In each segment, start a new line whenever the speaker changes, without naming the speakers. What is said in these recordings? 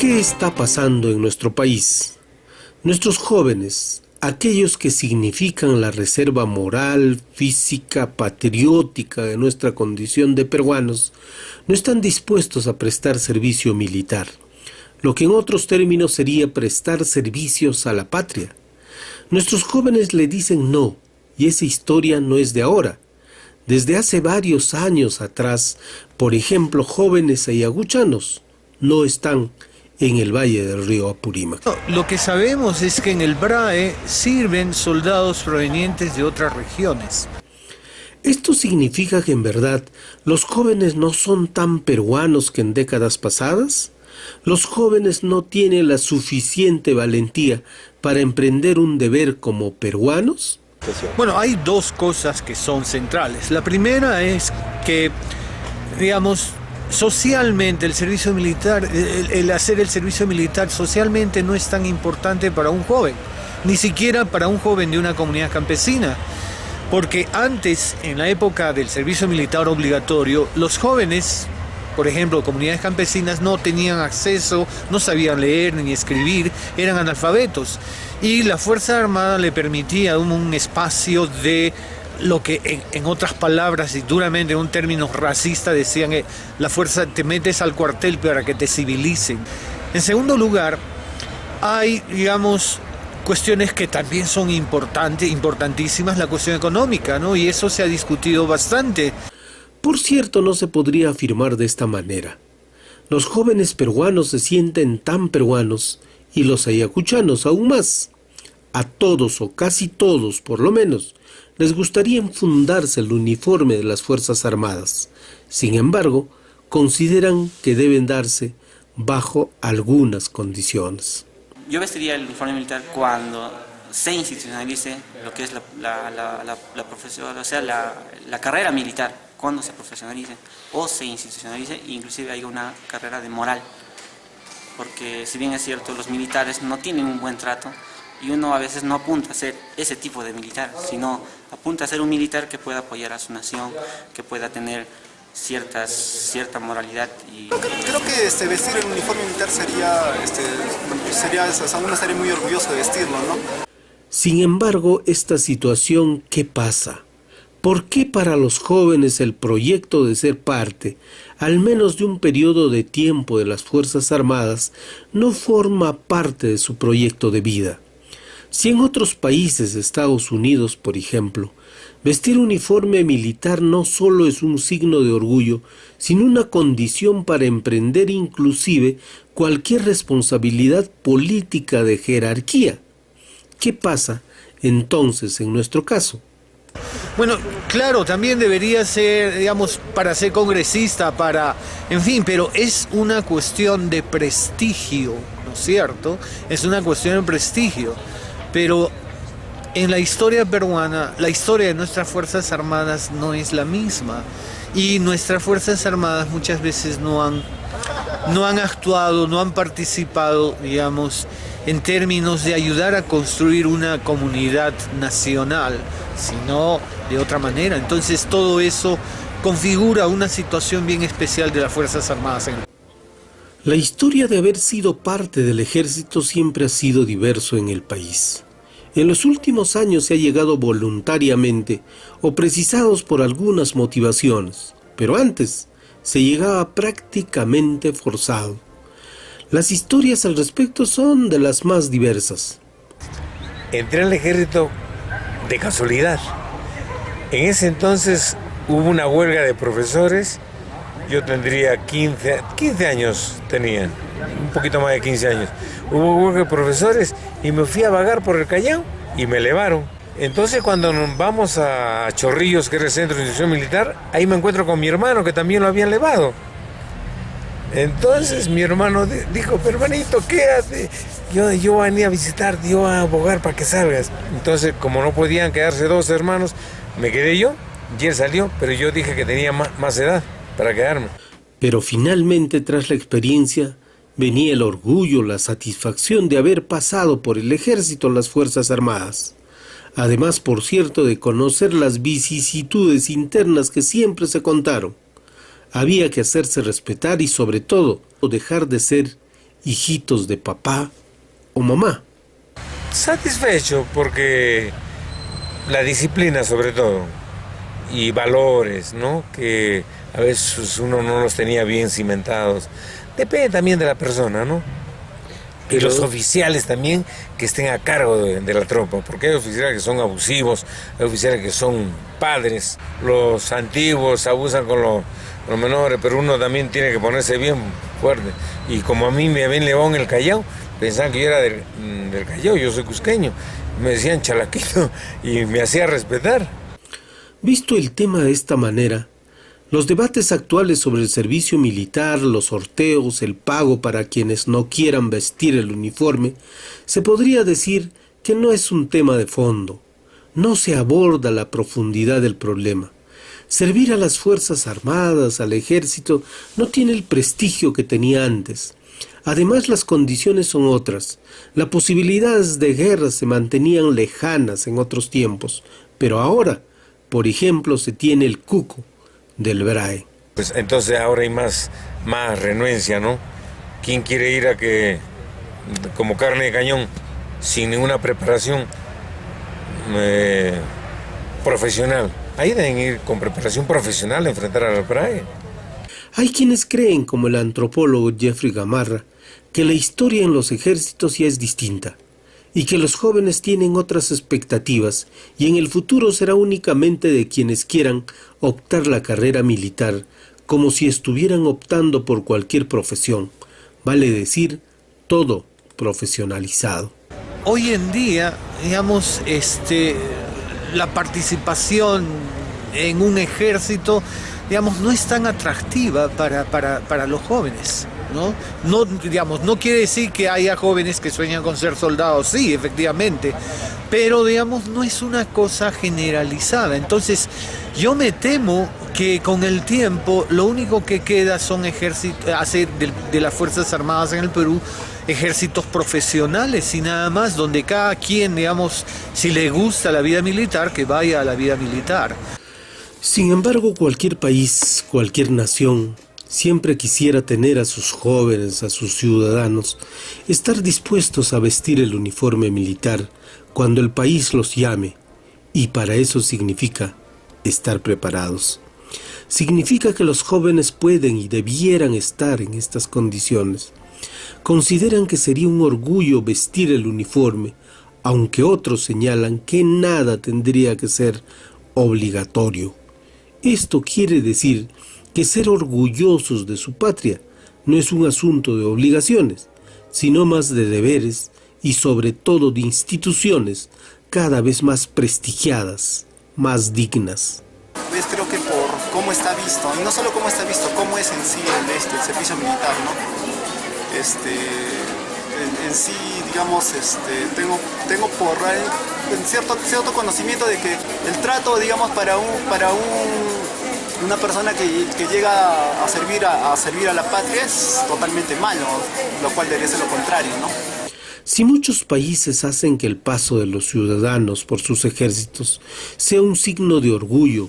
¿Qué está pasando en nuestro país? Nuestros jóvenes, aquellos que significan la reserva moral, física, patriótica de nuestra condición de peruanos, no están dispuestos a prestar servicio militar, lo que en otros términos sería prestar servicios a la patria. Nuestros jóvenes le dicen no, y esa historia no es de ahora. Desde hace varios años atrás, por ejemplo, jóvenes ayacuchanos no están en el valle del río Apurímac.
Lo que sabemos es que en el BRAE sirven soldados provenientes de otras regiones.
Esto significa que en verdad los jóvenes no son tan peruanos que en décadas pasadas. Los jóvenes no tienen la suficiente valentía para emprender un deber como peruanos.
Bueno, hay dos cosas que son centrales. La primera es que, digamos, socialmente el servicio militar, el hacer el servicio militar socialmente no es tan importante para un joven, ni siquiera para un joven de una comunidad campesina, porque antes, en la época del servicio militar obligatorio, los jóvenes, por ejemplo, comunidades campesinas, no tenían acceso, no sabían leer ni escribir, eran analfabetos, y la Fuerza Armada le permitía un espacio de lo que en otras palabras y duramente en un término racista decían que la fuerza te metes al cuartel para que te civilicen. En segundo lugar, hay, digamos, cuestiones que también son importantísimas, la cuestión económica, ¿no? Y eso se ha discutido bastante.
Por cierto, no se podría afirmar de esta manera. Los jóvenes peruanos se sienten tan peruanos y los ayacuchanos aún más. A todos o casi todos, por lo menos, les gustaría enfundarse el uniforme de las Fuerzas Armadas. Sin embargo, consideran que deben darse bajo algunas condiciones.
Yo vestiría el uniforme militar cuando se institucionalice lo que es la profesión, o sea, la carrera militar, cuando se profesionalice o se institucionalice, e inclusive hay una carrera de moral. Porque si bien es cierto, los militares no tienen un buen trato, y uno a veces no apunta a ser ese tipo de militar, sino apunta a ser un militar que pueda apoyar a su nación, que pueda tener cierta moralidad.
Creo que vestir el uniforme militar uno estaría muy orgulloso de vestirlo, ¿no?
Sin embargo, esta situación, ¿qué pasa? ¿Por qué para los jóvenes el proyecto de ser parte, al menos de un periodo de tiempo de las Fuerzas Armadas, no forma parte de su proyecto de vida? Si en otros países, Estados Unidos por ejemplo, vestir uniforme militar no solo es un signo de orgullo, sino una condición para emprender inclusive cualquier responsabilidad política de jerarquía. ¿Qué pasa entonces en nuestro caso?
Bueno, claro, también debería ser, digamos, para ser congresista, en fin, pero es una cuestión de prestigio, ¿no es cierto? Es una cuestión de prestigio. Pero en la historia peruana, la historia de nuestras Fuerzas Armadas no es la misma. Y nuestras Fuerzas Armadas muchas veces no han actuado, no han participado, digamos, en términos de ayudar a construir una comunidad nacional, sino de otra manera. Entonces todo eso configura una situación bien especial de las Fuerzas Armadas.
La historia de haber sido parte del ejército siempre ha sido diverso en el país. En los últimos años se ha llegado voluntariamente o precisados por algunas motivaciones, pero antes se llegaba prácticamente forzado. Las historias al respecto son de las más diversas.
Entré al ejército de casualidad. En ese entonces hubo una huelga de profesores. Yo tendría 15 años, tenía, un poquito más de 15 años. Hubo huelga de profesores y me fui a vagar por el Callao y me elevaron. Entonces cuando nos vamos a Chorrillos, que era el centro de instrucción militar, ahí me encuentro con mi hermano que también lo habían elevado. Entonces mi hermano dijo, pero hermanito, quédate. Yo venía a visitar, yo a abogar para que salgas. Entonces, como no podían quedarse dos hermanos, me quedé yo y él salió, pero yo dije que tenía más edad para quedarme.
Pero finalmente, tras la experiencia, venía el orgullo, la satisfacción de haber pasado por el ejército, las Fuerzas Armadas. Además, por cierto, de conocer las vicisitudes internas que siempre se contaron. Había que hacerse respetar y, sobre todo, dejar de ser hijitos de papá o mamá.
Satisfecho porque la disciplina sobre todo y valores, ¿no? Que a veces uno no los tenía bien cimentados. Depende también de la persona, ¿no? Y los oficiales también que estén a cargo de la tropa, porque hay oficiales que son abusivos, hay oficiales que son padres, los antiguos abusan con los menores, pero uno también tiene que ponerse bien fuerte. Y como a mí me habían llevado en el Callao, pensaban que yo era del Callao, yo soy cusqueño, me decían chalaquito y me hacía respetar.
Visto el tema de esta manera, los debates actuales sobre el servicio militar, los sorteos, el pago para quienes no quieran vestir el uniforme, se podría decir que no es un tema de fondo. No se aborda la profundidad del problema. Servir a las Fuerzas Armadas, al Ejército, no tiene el prestigio que tenía antes. Además, las condiciones son otras. Las posibilidades de guerra se mantenían lejanas en otros tiempos, pero ahora, por ejemplo, se tiene el cuco del BRAE.
Pues entonces ahora hay más renuencia, ¿no? ¿Quién quiere ir a que, como carne de cañón, sin ninguna preparación profesional? Ahí deben ir con preparación profesional a enfrentar al BRAE.
Hay quienes creen, como el antropólogo Jeffrey Gamarra, que la historia en los ejércitos ya es distinta y que los jóvenes tienen otras expectativas y en el futuro será únicamente de quienes quieran optar la carrera militar, como si estuvieran optando por cualquier profesión, vale decir, todo profesionalizado.
Hoy en día, digamos, la participación en un ejército, digamos, no es tan atractiva para los jóvenes, ¿no? No quiere decir que haya jóvenes que sueñan con ser soldados, sí, efectivamente, pero, digamos, no es una cosa generalizada. Entonces, yo me temo que con el tiempo lo único que queda son hacer de las Fuerzas Armadas en el Perú ejércitos profesionales y nada más, donde cada quien, digamos, si le gusta la vida militar, que vaya a la vida militar.
Sin embargo, cualquier país, cualquier nación, siempre quisiera tener a sus jóvenes, a sus ciudadanos, estar dispuestos a vestir el uniforme militar cuando el país los llame, y para eso significa estar preparados. Significa que los jóvenes pueden y debieran estar en estas condiciones. Consideran que sería un orgullo vestir el uniforme, aunque otros señalan que nada tendría que ser obligatorio. Esto quiere decir que ser orgullosos de su patria no es un asunto de obligaciones, sino más de deberes y sobre todo de instituciones cada vez más prestigiadas, más dignas.
Pues creo que por cómo está visto, y no solo cómo está visto, cómo es en sí el servicio militar, ¿no? En sí, digamos, tengo por en cierto conocimiento de que el trato, digamos, para una persona que llega a servir a la patria es totalmente malo, lo cual debería ser lo contrario, ¿no?
Si muchos países hacen que el paso de los ciudadanos por sus ejércitos sea un signo de orgullo,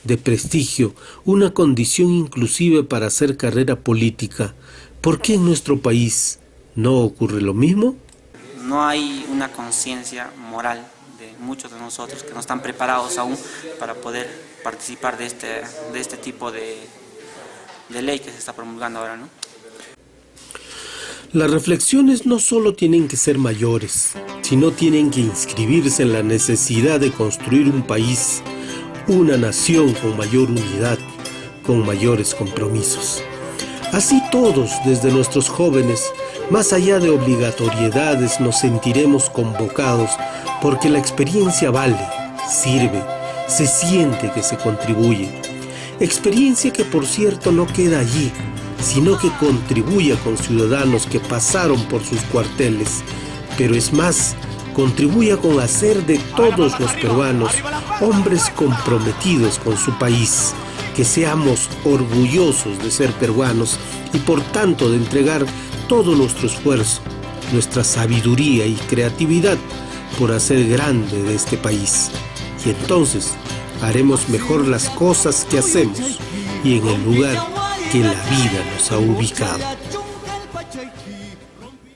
de prestigio, una condición inclusive para hacer carrera política, ¿por qué en nuestro país no ocurre lo mismo?
No hay una conciencia moral de muchos de nosotros que no están preparados aún para poder participar de este tipo de ley que se está promulgando ahora, ¿no?
Las reflexiones no solo tienen que ser mayores, sino tienen que inscribirse en la necesidad de construir un país, una nación con mayor unidad, con mayores compromisos. Así todos, desde nuestros jóvenes, más allá de obligatoriedades, nos sentiremos convocados porque la experiencia vale, sirve, se siente que se contribuye. Experiencia que, por cierto, no queda allí, sino que contribuye con ciudadanos que pasaron por sus cuarteles, pero es más, contribuye con hacer de todos los peruanos hombres comprometidos con su país, que seamos orgullosos de ser peruanos y por tanto de entregar todo nuestro esfuerzo, nuestra sabiduría y creatividad por hacer grande de este país. Y entonces haremos mejor las cosas que hacemos y en el lugar que la vida nos ha ubicado.